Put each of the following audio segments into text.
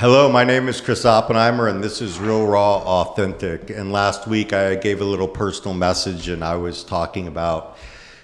Hello, my name is Chris Oppenheimer, and this is Real Raw Authentic. And last week I gave a little personal message, and I was talking about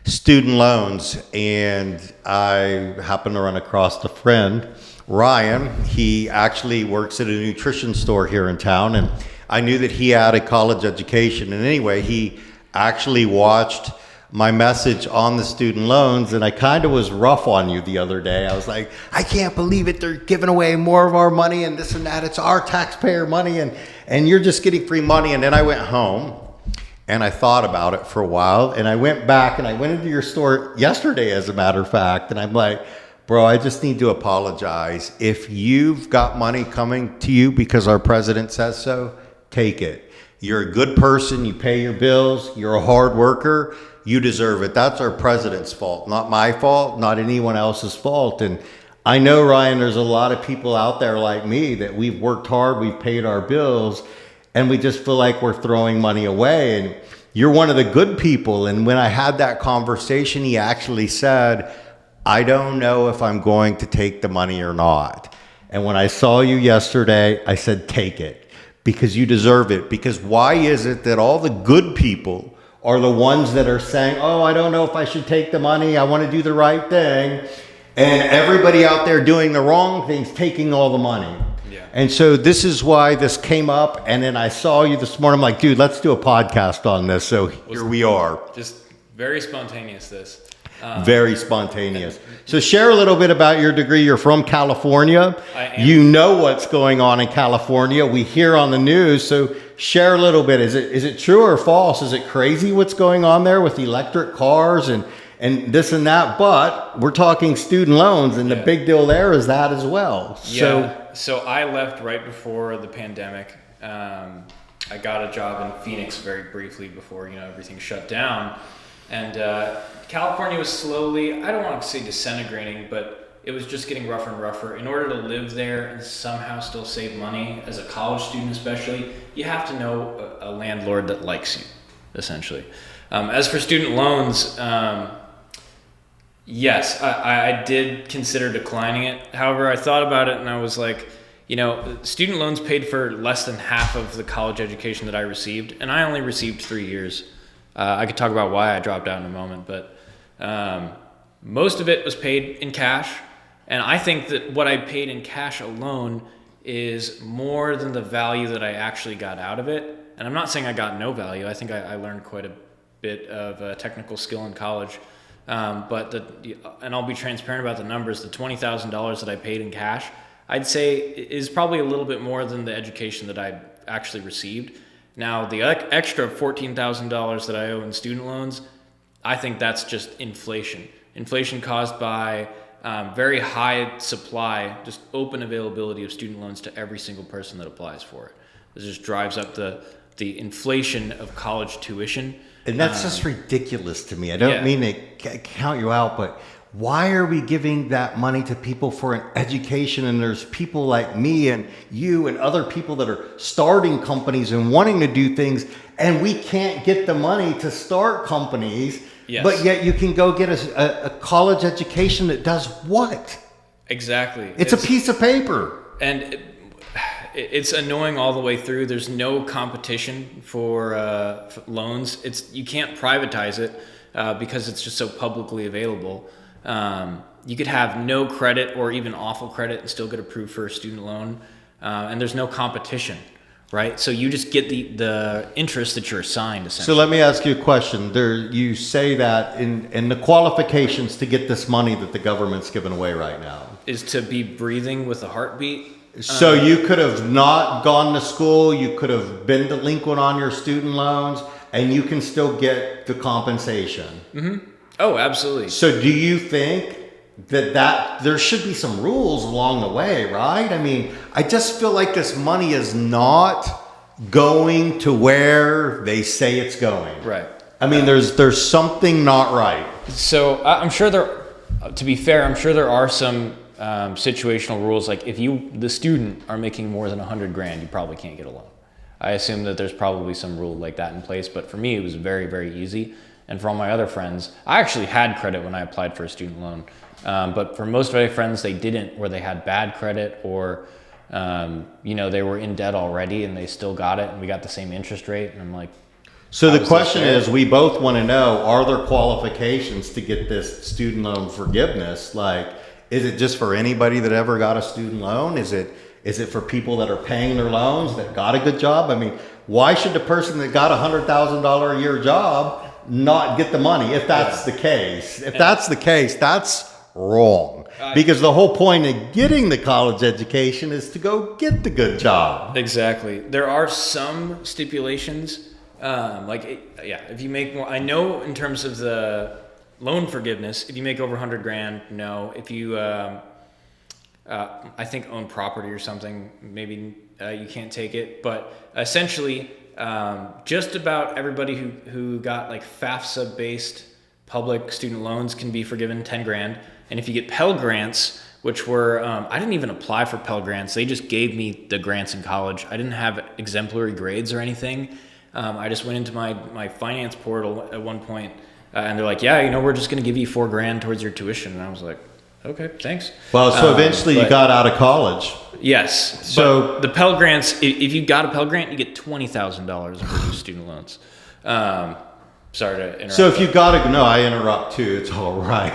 student loans. And I happened to run across a friend, Ryan. He actually works at a nutrition store here in town, and I knew that he had a college education. And anyway, he actually watched my message on the student loans, and I kind of was rough on you the other day. I was like, I can't believe it. They're giving away more of our money and this and that. It's our taxpayer money, and you're just getting free money. And then I went home and I thought about it for a while, and I went back and I went into your store yesterday, as a matter of fact, and I'm like, bro, I just need to apologize. If you've got money coming to you because our president says so, take it. You're a good person. You pay your bills. You're a hard worker. You deserve it. That's our president's fault, not my fault, not anyone else's fault. And I know, Ryan, there's a lot of people out there like me that we've worked hard, we've paid our bills, and we just feel like we're throwing money away. And you're one of the good people. And when I had that conversation, he actually said, I don't know if I'm going to take the money or not. And when I saw you yesterday, I said, take it, because you deserve it. Because why is it that all the good people are the ones that are saying, oh, I don't know if I should take the money, I want to do the right thing, and everybody out there doing the wrong things, taking all the money? Yeah. And so this is why this came up, and then I saw you this morning, I'm like, dude, let's do a podcast on this. So here we are. Just very spontaneous, this. Very spontaneous. So share a little bit about your degree. You're from California. I am. You know what's going on in California. We hear on the news. So share a little bit. Is it true or false? Is it crazy what's going on there with electric cars and this and that? But we're talking student loans, and the big deal there is that as well. So I left right before the pandemic. I got a job in Phoenix very briefly before everything shut down. And California was slowly, I don't want to say disintegrating, but it was just getting rougher and rougher. In order to live there and somehow still save money, as a college student especially, you have to know a landlord that likes you, essentially. As for student loans, yes, I did consider declining it. However, I thought about it and I was like, student loans paid for less than half of the college education that I received, and I only received 3 years. I could talk about why I dropped out in a moment, but most of it was paid in cash. And I think that what I paid in cash alone is more than the value that I actually got out of it. And I'm not saying I got no value. I think I learned quite a bit of technical skill in college. And I'll be transparent about the numbers. The $20,000 that I paid in cash, I'd say is probably a little bit more than the education that I actually received. Now, the extra $14,000 that I owe in student loans, I think that's just inflation. Inflation caused by very high supply, just open availability of student loans to every single person that applies for it. This just drives up the inflation of college tuition. And that's just ridiculous to me. I don't mean to count you out, but why are we giving that money to people for an education? And there's people like me and you and other people that are starting companies and wanting to do things, and we can't get the money to start companies. Yes. But yet you can go get a college education that does what? Exactly. It's a piece of paper. And it's annoying all the way through. There's no competition for loans. You can't privatize it because it's just so publicly available. You could have no credit or even awful credit and still get approved for a student loan. And there's no competition, right? So you just get the interest that you're assigned, essentially. So let me ask you a question. You say that in the qualifications to get this money that the government's giving away right now is to be breathing with a heartbeat. So you could have not gone to school. You could have been delinquent on your student loans, and you can still get the compensation. Mm-hmm. Oh, absolutely. So do you think that there should be some rules along the way, right? I mean, I just feel like this money is not going to where they say it's going. Right. I mean, there's something not right. So I'm sure to be fair, I'm sure there are some situational rules. Like if the student are making more than $100,000, you probably can't get a loan. I assume that there's probably some rule like that in place, but for me, it was very, very easy. And for all my other friends, I actually had credit when I applied for a student loan. But for most of my friends, they didn't, or they had bad credit, or They were in debt already and they still got it, and we got the same interest rate. And I'm like, so the question is, we both want to know, are there qualifications to get this student loan forgiveness? Like, is it just for anybody that ever got a student loan? Is it for people that are paying their loans that got a good job? I mean, why should the person that got $100,000 a year job not get the money if that's the case? If that's the case, that's wrong. Because the whole point of getting the college education is to go get the good job. Exactly. There are some stipulations. If you make more, I know in terms of the loan forgiveness, if you make over 100 grand, no. If you, I think own property or something, maybe you can't take it. But essentially, just about everybody who got like FAFSA based public student loans can be forgiven 10 grand. And if you get Pell Grants, which were, I didn't even apply for Pell Grants. They just gave me the grants in college. I didn't have exemplary grades or anything. I just went into my finance portal at one point, and they're like, yeah, we're just going to give you $4 grand towards your tuition. And I was like, okay, thanks. Well, so eventually you got out of college. Yes. So but the Pell Grants, if you got a Pell Grant, you get $20,000 for your student loans. Sorry to interrupt. So if you got no, I interrupt too. It's all right.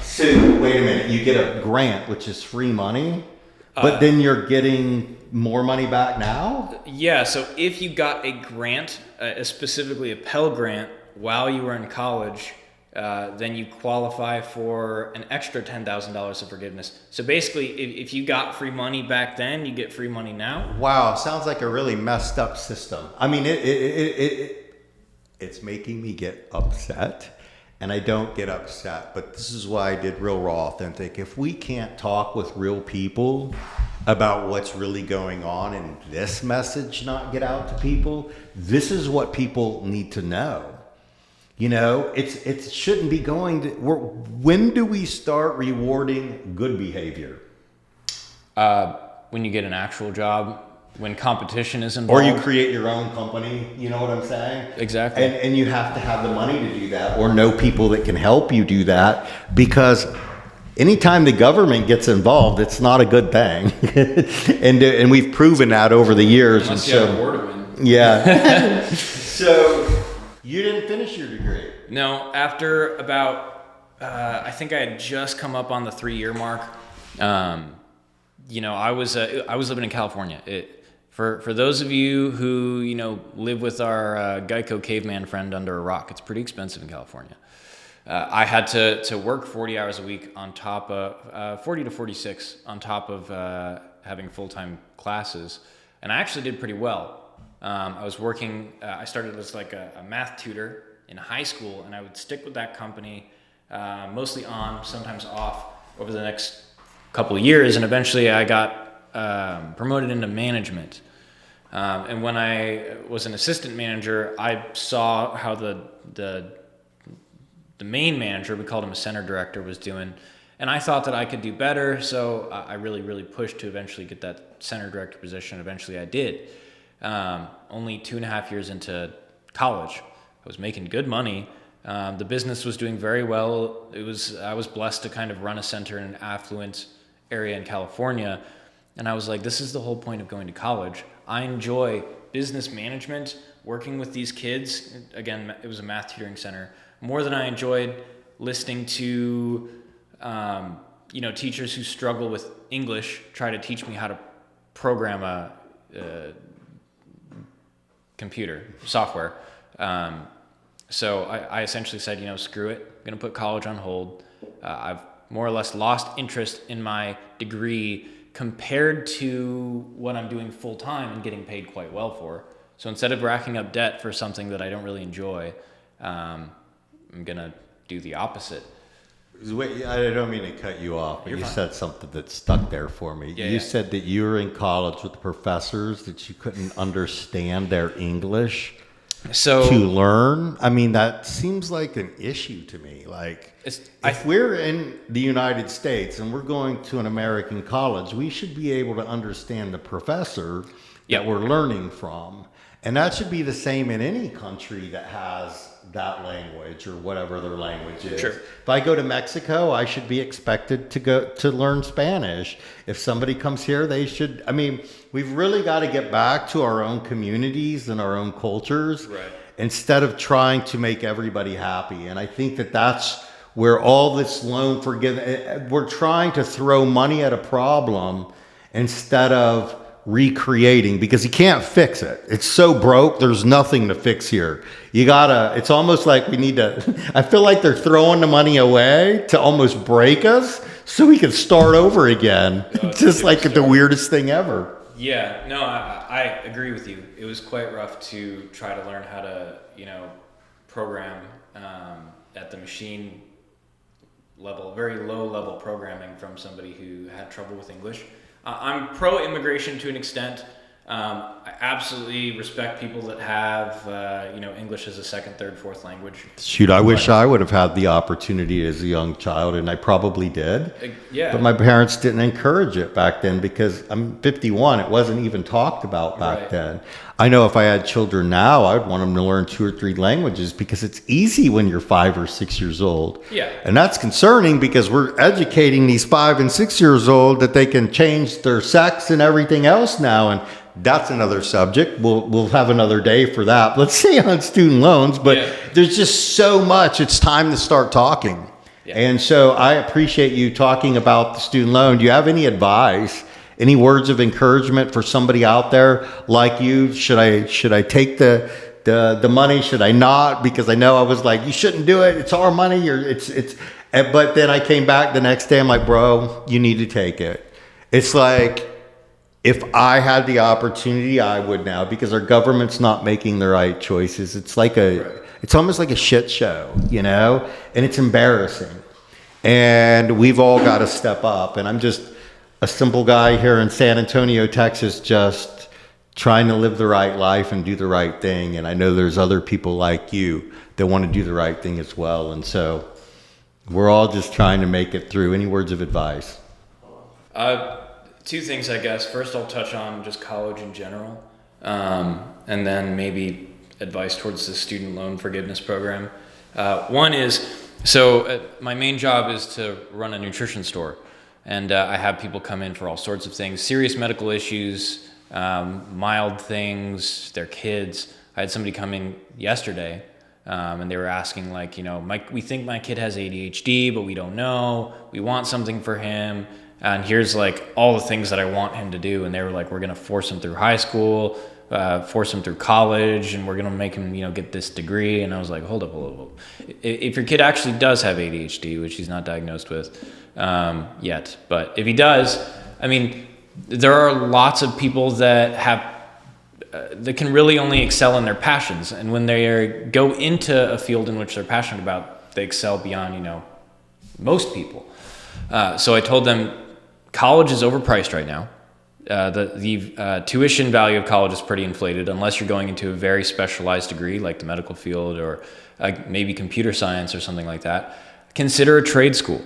So wait a minute. You get a grant, which is free money, but then you're getting more money back now? Yeah. So if you got a grant, specifically a Pell Grant, while you were in college, then you qualify for an extra $10,000 of forgiveness. So basically, if you got free money back then, you get free money now. Wow, sounds like a really messed up system. I mean, it's making me get upset. And I don't get upset, but this is why I did Real Raw Authentic. If we can't talk with real people about what's really going on and this message not get out to people, this is what people need to know. It shouldn't be going to, when do we start rewarding good behavior? When you get an actual job, when competition is involved. Or you create your own company, you know what I'm saying? Exactly. And you have to have the money to do that, or know people that can help you do that, because anytime the government gets involved, it's not a good thing. and we've proven that over the years. Unless you have a war to win. Yeah. So you didn't finish your degree? No, after about, I think I had just come up on the 3-year mark. I was living in California. For those of you who, live with our Geico caveman friend under a rock, it's pretty expensive in California. I had to work 40 hours a week on top of, 40 to 46 on top of having full-time classes. And I actually did pretty well. I was working, I started as like a math tutor in high school, and I would stick with that company, mostly on, sometimes off, over the next couple of years. And eventually I got promoted into management. And when I was an assistant manager, I saw how the main manager, we called him a center director, was doing. And I thought that I could do better, so I really, really pushed to eventually get that center director position. Eventually I did. Only 2.5 years into college. I was making good money. The business was doing very well. I was blessed to kind of run a center in an affluent area in California. And I was like, this is the whole point of going to college. I enjoy business management, working with these kids. Again, it was a math tutoring center. More than I enjoyed listening to, teachers who struggle with English try to teach me how to program a computer software. So I essentially said, screw it. I'm going to put college on hold. I've more or less lost interest in my degree compared to what I'm doing full time and getting paid quite well for. So instead of racking up debt for something that I don't really enjoy, I'm going to do the opposite. Wait, I don't mean to cut you off, but you said something that stuck there for me. You said that you were in college with professors that you couldn't understand their English to learn. I mean, that seems like an issue to me. Like, if we're in the United States and we're going to an American college, we should be able to understand the professor that we're learning from. And that should be the same in any country that has that language or whatever their language is. Sure. If I go to Mexico, I should be expected to learn Spanish. If somebody comes here, they should. I mean, we've really got to get back to our own communities and our own cultures, Right. instead of trying to make everybody happy. And I think that that's where all this loan forgiveness, we're trying to throw money at a problem instead of recreating, because you can't fix it. It's so broke. There's nothing to fix here. It's almost like we need to, I feel like they're throwing the money away to almost break us so we can start over again. Just like the weirdest thing ever. Yeah, no, I agree with you. It was quite rough to try to learn how to, program at the machine level, very low level programming from somebody who had trouble with English. I'm pro-immigration to an extent. I absolutely respect people that have, English as a second, third, fourth language. Shoot, I wish I would have had the opportunity as a young child, and I probably did. Yeah. But my parents didn't encourage it back then, because I'm 51. It wasn't even talked about back Right. then. I know if I had children now, I'd want them to learn 2 or 3 languages, because it's easy when you're 5 or 6 years old. Yeah. And that's concerning, because we're educating these 5 and 6 years old that they can change their sex and everything else now. And that's another subject. We'll have another day for that. Let's say on student loans, but Yeah. there's just so much. It's time to start talking. Yeah. And so I appreciate you talking about the student loan. Do you have any advice, any words of encouragement for somebody out there like you? Should I take the money? Should I not? Because I know I was like, you shouldn't do it. It's our money. Or it's. But then I came back the next day. I'm like, bro, you need to take it. It's like, if I had the opportunity, I would now, because our government's not making the right choices. It's like it's almost like a shit show, and it's embarrassing. And we've all got to step up. And I'm just a simple guy here in San Antonio, Texas, just trying to live the right life and do the right thing. And I know there's other people like you that want to do the right thing as well. And so we're all just trying to make it through. Any words of advice? 2 things, I guess. First, I'll touch on just college in general, and then maybe advice towards the student loan forgiveness program. One is, my main job is to run a nutrition store, and I have people come in for all sorts of things, serious medical issues, mild things, their kids. I had somebody come in yesterday, and they were asking, like, we think my kid has ADHD, but we don't know. We want something for him. And here's like all the things that I want him to do. And they were like, we're going to force him through high school, force him through college, and we're going to make him, get this degree. And I was like, hold up. If your kid actually does have ADHD, which he's not diagnosed with yet, but if he does, I mean, there are lots of people that that can really only excel in their passions. And when they go into a field in which they're passionate about, they excel beyond, most people. So I told them, college is overpriced right now. The tuition value of college is pretty inflated unless you're going into a very specialized degree like the medical field or maybe computer science or something like that. Consider a trade school.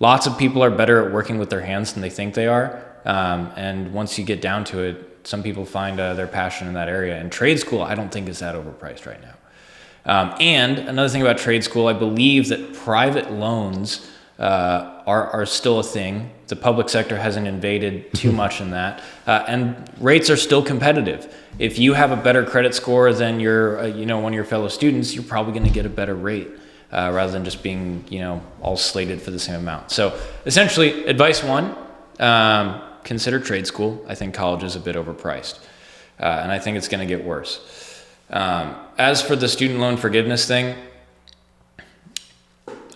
Lots of people are better at working with their hands than they think they are. And once you get down to it, some people find their passion in that area. And trade school, I don't think is that overpriced right now. And another thing about trade school, I believe that private loans are still a thing. The public sector hasn't invaded too much in that, and rates are still competitive. If you have a better credit score than your, one of your fellow students, you're probably going to get a better rate rather than just being, all slated for the same amount. So essentially, advice 1, consider trade school. I think college is a bit overpriced, and I think it's going to get worse. As for the student loan forgiveness thing,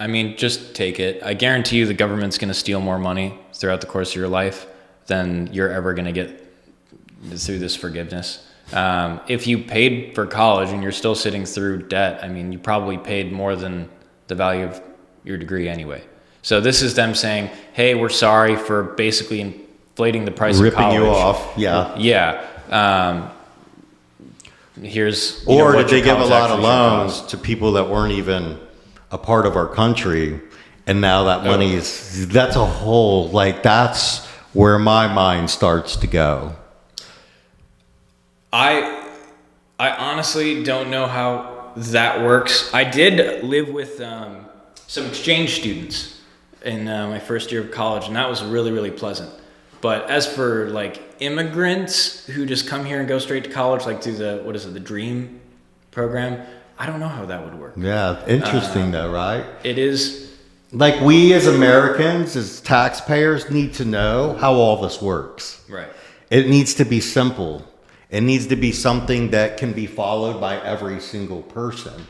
I mean, just take it. I guarantee you the government's going to steal more money throughout the course of your life than you're ever going to get through this forgiveness. If you paid for college and you're still sitting through debt, I mean, you probably paid more than the value of your degree anyway. So this is them saying, hey, we're sorry for basically inflating the price of college. Ripping you off, yeah. Yeah. Here's... Or did they give a lot of loans to people that weren't even a part of our country, and now that money that's a whole, like, that's where my mind starts to go. I honestly don't know how that works. I did live with some exchange students in my first year of college, and that was really, really pleasant. But as for like immigrants who just come here and go straight to college, like through the DREAM program, I don't know how that would work. Yeah, interesting though, right? It is. Like we as Americans, as taxpayers, need to know how all this works. Right. It needs to be simple. It needs to be something that can be followed by every single person.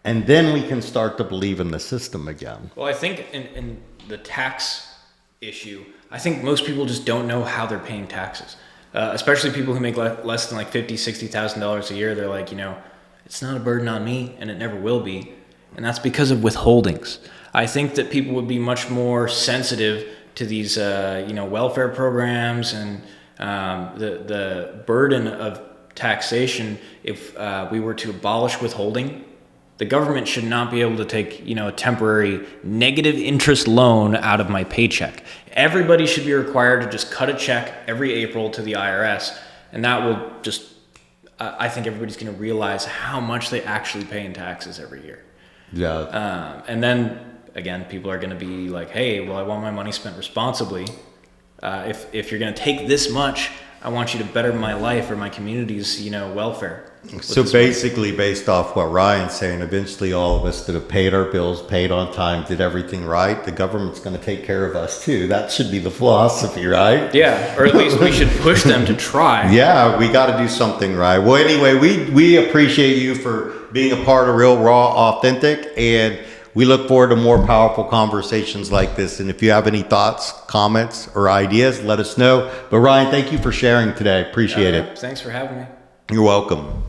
And then we can start to believe in the system again. Well, I think in the tax issue, I think most people just don't know how they're paying taxes. Especially people who make less than like $50,000, $60,000 a year. They're like, it's not a burden on me, and it never will be. And that's because of withholdings. I think that people would be much more sensitive to these, welfare programs and the burden of taxation. If we were to abolish withholding, the government should not be able to take, a temporary negative interest loan out of my paycheck. Everybody should be required to just cut a check every April to the IRS, and that will just, I think everybody's going to realize how much they actually pay in taxes every year. Yeah. And then, again, people are going to be like, hey, well, I want my money spent responsibly. If you're going to take this much, I want you to better my life or my community's, welfare. So basically, based off what Ryan's saying, eventually all of us that have paid our bills, paid on time, did everything right, the government's going to take care of us too. That should be the philosophy, right? Yeah, or at least we should push them to try. Yeah, we got to do something right. Well, anyway, we appreciate you for being a part of Real Raw Authentic, and we look forward to more powerful conversations like this. And if you have any thoughts, comments, or ideas, let us know. But Ryan, thank you for sharing today. Appreciate it. Thanks for having me. You're welcome.